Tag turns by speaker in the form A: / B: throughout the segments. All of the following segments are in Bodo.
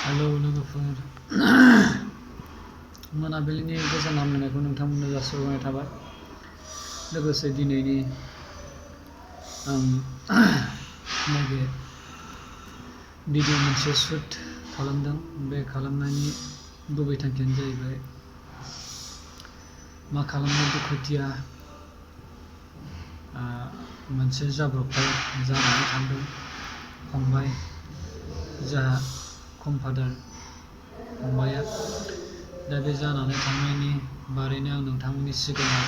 A: हेलौ लोगोफोर, मोनाबिलिनि गोजोन हामलायनायखौ नोंथांमोननो जासिहरनाय थाबाय। लोगोसे दिनैनि आं नैबे भिडिअ मोनसे शुट खालामदों। बे खालामनायनि गुबै थांखियानो जाहैबाय मा खालामनो दुखुथिया मोनसे जाब्रबथाय जानानै थांदों। फंबाय जाहा कमफादार फंबाया दा बे जानानै थांनायनि बारैनो आं नोंथांमोननि सिगाङाव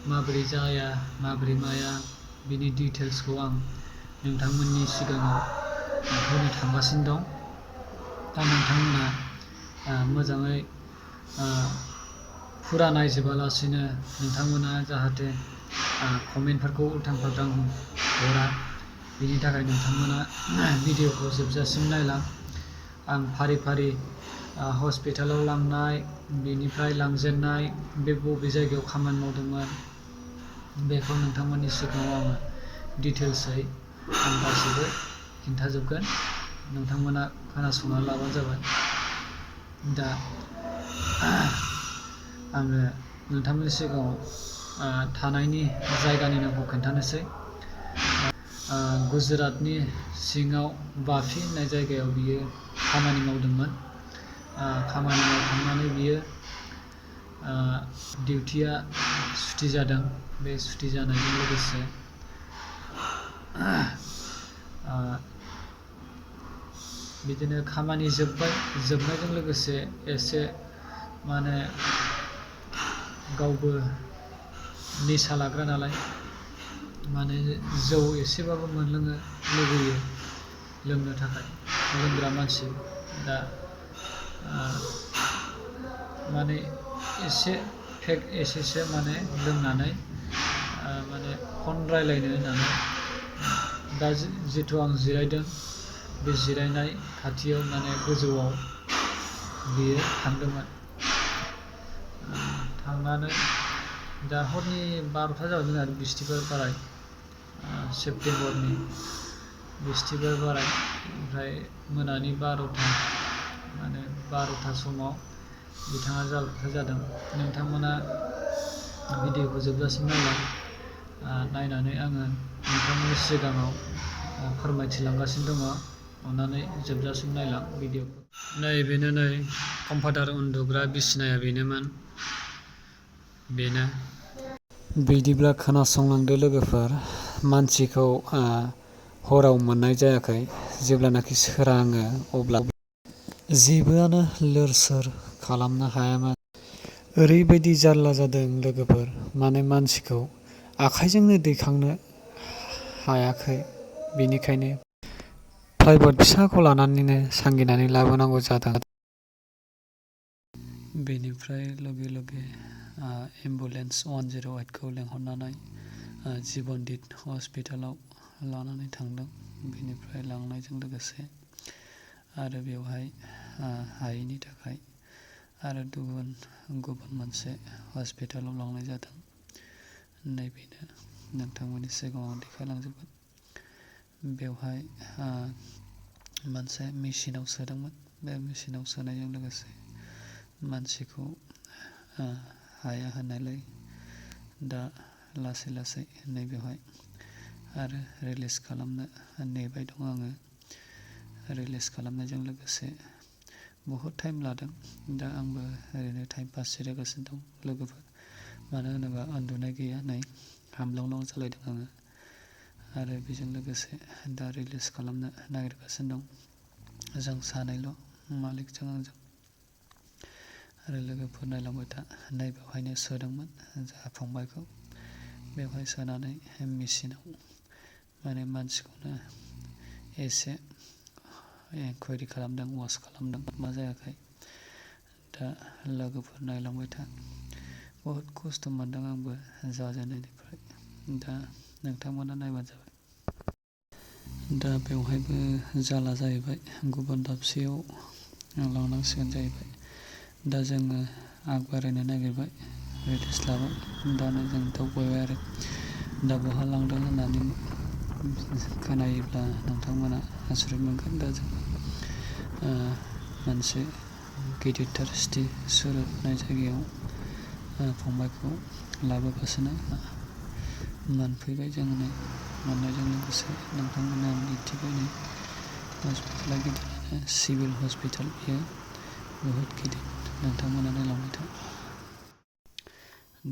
A: माबोरै जाया माबोरै माया बिनि डिटेल्सखौ आं नोंथांमोननि सिगाङाव होनो थांगासिनो दं। दा नोंथांमोना मोजाङै फुरा नायजोबालासिनो नोंथांमोना जाहाथे कमेन्टफोरखौ उल्थां फाल्थां हरा, बिनि थाखाय नोंथांमोना भिडिअखौ जोबजासिम नायलां। आं फारि फारि हस्पिटालाव लांनाय, बेनिफ्राय लांजेननाय, बे बबे जायगायाव खामानि मावदोंमोन बेखौ नोंथांमोननि सिगाङाव आङो डिटेल्सै आं गासैबो खिन्थाजोबगोन। नोंथांमोना खोनासंना लाबानो जाबाय। दा आङो नोंथांमोननि सिगाङाव थानायनि जायगानि नामखौ खोन्थानोसै। गुजरातनि सिङाव बाफि होननाय जायगायाव बियो खामानि मावदोंमोन। खामानि मावखांनानै बियो डिउटिया सुटि जादों। बे सुटि जानायजों लोगोसे बिदिनो खामानि जोबनायजों लोगोसे एसे माने गावबो निसा लाग्रा नालाय, माने जौ एसेबाबो मोनलोंनो लुबैयो, लोंनो थाखाय लोंग्रा मानसि। दा माने एसे पेक एसेसो माने लोंनानै माने फन रायज्लायनो होननानै दा जिथु आं जिरायदों बे जिरायनाय खाथियाव माने गोजौआव बियो थांदोंमोन। थांनानै दा हरनि 12था जाबायमोन आरो बिस्थिबार बाराय, सेप्तेम्बरनि बिस्थिबार बाराय। ओमफ्राय मोनानि 12था समाव बिथाङा जाब्रबथाय जादों। नोंथांमोना भिडिअखौ जोबजासिम नायलां। नायनानै आङो नोंथांमोननि सिगाङाव फोरमायथिलांगासिनो दङ। अन्नानै जोबजासिम नायलां भिडिअखौ। बेनो कमफादार उन्दुग्रा बिसिनाया बेनोमोन। बेनो। बिदिब्ला खोनासंलांदो लोगोफोर। मानसिखौ हराव मोननाय जायाखै। जेब्लानाखि सोराङो अब्ला जेबोआनो लोर सोर खालामनो हायामोन। ओरैबायदि जारला जादों लोगोफोर, माने मानसिखौ आखाइजोंनो दैखांनो हायाखै। बेनिखायनो फ्लाइबर्ड फिसाखौ लानानैनो सांगिनानै लाबोनांगौ जादों। बेनिफ्राय लगे लगे एम्बुलेन्स 108खौ लेंहरनानै जिबनदीप हस्पिटालाव लानानै थांदों। बेनिफ्राय लांनायजों लोगोसे आरो बेवहाय हायैनि थाखाय आरो गुबुन मोनसे हस्पिटालाव लांनाय जादों। नैबेनो नोंथांमोननि सिगाङाव देखायलांजोबगोन। बेवहाय मोनसे मेसिनाव सोदोंमोन। बे मेसिनाव सोनायजों लोगोसे मानसिखौ हाया होननायलाय दा लासै लासै नैबेवहाय आरो रिलिज खालामनो नेबाय दं आङो। रिलिज खालामनायजों लोगोसे बहुद टाइम लादों। दा आंबो ओरैनो टाइम पास जिरायगासिनो दं लोगोफोर। मानो होनोबा उन्दुनाय गैया, नै हामलांलां जालायदों आङो। आरो बेजों लोगोसे दा रिलिज खालामनो नागिरगासिनो दं। जों सानैल', मालिकजों आंजों। आरो लोगोफोर नायलांबाय था। नैबेवहायनो सोदोंमोन जोंहा फंबायखौ। बेवहाय सोनानै मेसिनाव माने मानसिखौनो एसे इनकुवारि खालामदों, वास खालामदों, मा जायाखै। दा लोगोफोर नायलांबाय था। बहुद खस्थ' मोनदों आंबो जाजेननायनिफ्राय। दा नोंथांमोना नायबानो जाबाय। दा बेवहायबो जाला जाहैबाय। गुबुन दाबसेयाव लांनांसिगोन जाहैबाय। दा जोङो आग बारायनो नागिरबाय, रिलिज लाबाय। दानो जों दावबायबाय आरो दा बहा लांदों होननानै खोनायोब्ला नोंथांमोना आसरित मोनगोन। दा जों मोनसे गिदिरथार सिटि सुरत होननाय जायगायाव फंबायखौ लाबोगासिनो मोनफैबाय जोङो मोननायजों लोगोसे नोंथांमोना मिथिबायनो हस्पिटाला गिदिरानो सिभिल हस्पिटाल बेयो बहुद गिदिर नोंथांमोनानो लांबाय था।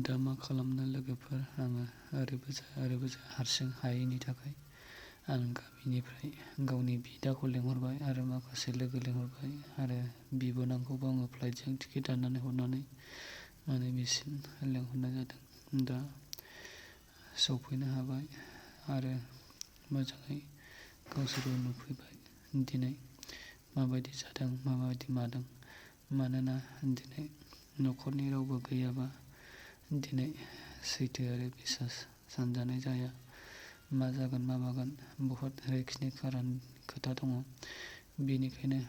A: दा मा खालामनो लोगोफोर आङो ओरैबो हारसिं हायैनि थाखाय आं गामिनिफ्राय गावनि बिदाखौ लेंहरबाय आरो माखासे लोगो लेंहरबाय आरो बिबोनांखौबो आङो फ्लाइटजों टिकेट दाननानै हरनानै माने बिसिम लेंहरनाय जादों। दा सफैनो हाबाय आरो मोजाङै गावसोरबो नुफैबाय दिनै माबायदि जादों माबायदि मादों मानोना दिनै न'खरनि रावबो गैयाबा दिनै सैथो आरो बिसास सानजानाय जाया मा जागोन मा मागोन बहुद रिक्सनि खोथा दङ। बेनिखायनो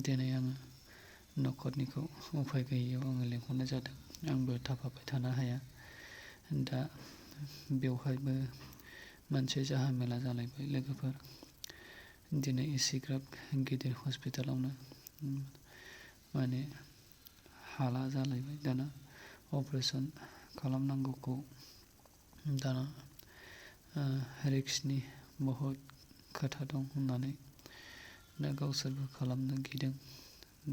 A: दिनै आङो न'खरनिखौ उफाय गैयैयाव आङो लेंहरनाय जादों। आंबो थाफाबाय थानो हाया। दा बेवहायबो मोनसे जाहामेला जालायबाय लोगोफोर दिनै एसेग्राब गिदिर हस्पिटालावनो माने हाला जालायबाय दाना अपारेसन खालामनांगौखौ दाना रिक्सनि बहुद खोथा दं होननानै दा गावसोरबो खालामनो गिदों।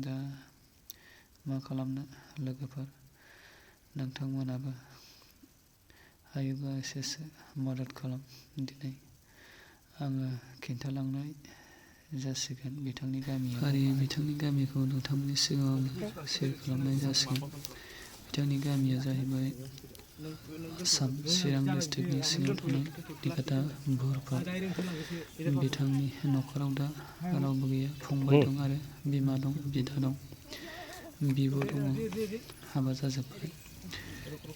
A: दा मा खालामनो लोगोफोर नोंथांमोनाबो हायोबा एसेसो मदद खालाम। दिनै आङो खिन्थालांनाय जासिगोन बिथांनि गामियाव फारियै बिथांनि गामिखौ नोंथांमोननि सिगाङाव शेयार खालामनाय जासिगोन। बिथांनि गामिया जाहैबाय आसाम चिरां डिस्ट्रिक्टनि सिङाव थानाय दिखाता भरपाट। बिथांनि न'खराव दा रावबो गैया फंबाय दं आरो बिमा दं बिदा दं बिब' दङ हाबा जाजोब्बाय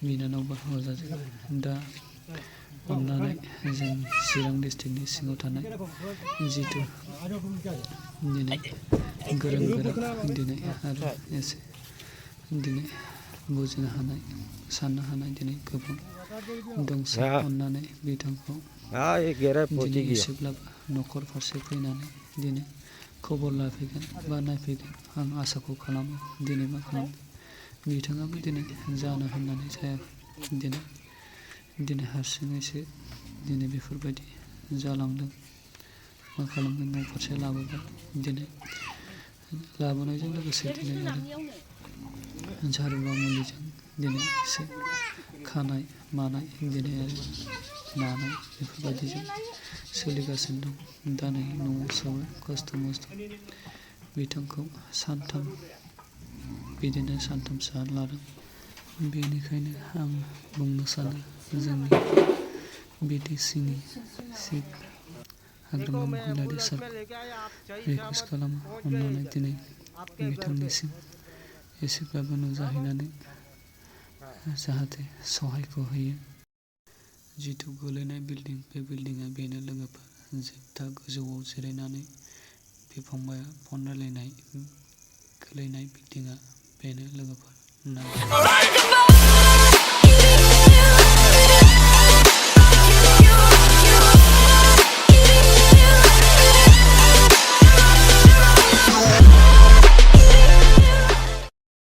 A: बिनानावबो हाबा जाजोब्बाय। दा अननानै जों चिरां डिस्ट्रिक्टनि सिङाव थानाय जिथु दिनै गोरों गोरा दिनै आरो एसे दिनै बुजिनो हानाय साननो हानाय दिनै गोबां दंसै अननानै बिथांखौ दिनै एसेब्लाबो न'खर फारसे फैनानै दिनै खबर लाफैगोन बा नायफैगोन आं आसाखौ खालामो। दिनै मा खालामो बिथाङाबो दिनै जानो होननानै जायाखै दिनै हारसिङैसो दिनै बेफोरबायदि जालांदों। मा खालामनो न' फारसे लाबोबाय दिनै लाबोनायजों लोगोसे दिनै आरो झारुवा मुलिजों दिनै एसे खानाय मानाय दिनै आरो नानाय बेफोरबायदिजों सोलिगासिनो दं। दा नै न'आव साबो खस्थ' मस्थ' बिथांखौ सानथाम बिदिनो सानथामसो लादों। बेनिखायनो आं बुंनो सानो जोंनि BTCनि चिफ हाग्रामा महिलारि सारखौ रिकुवेस्ट खालामो अननानै दिनै बिथांनिसिम एसेब्लाबो नुजाहैनानै जाहाथे सहायखौ होयो। जिथु गोलैनाय बिल्डिं बे बिल्डिंआ बेनो लोगोफोर जोबथा गोजौआव जिरायनानै बे फंबाया फन रायलायनाय गोलैनाय बिल्डिंआ बेनो लोगोफोर।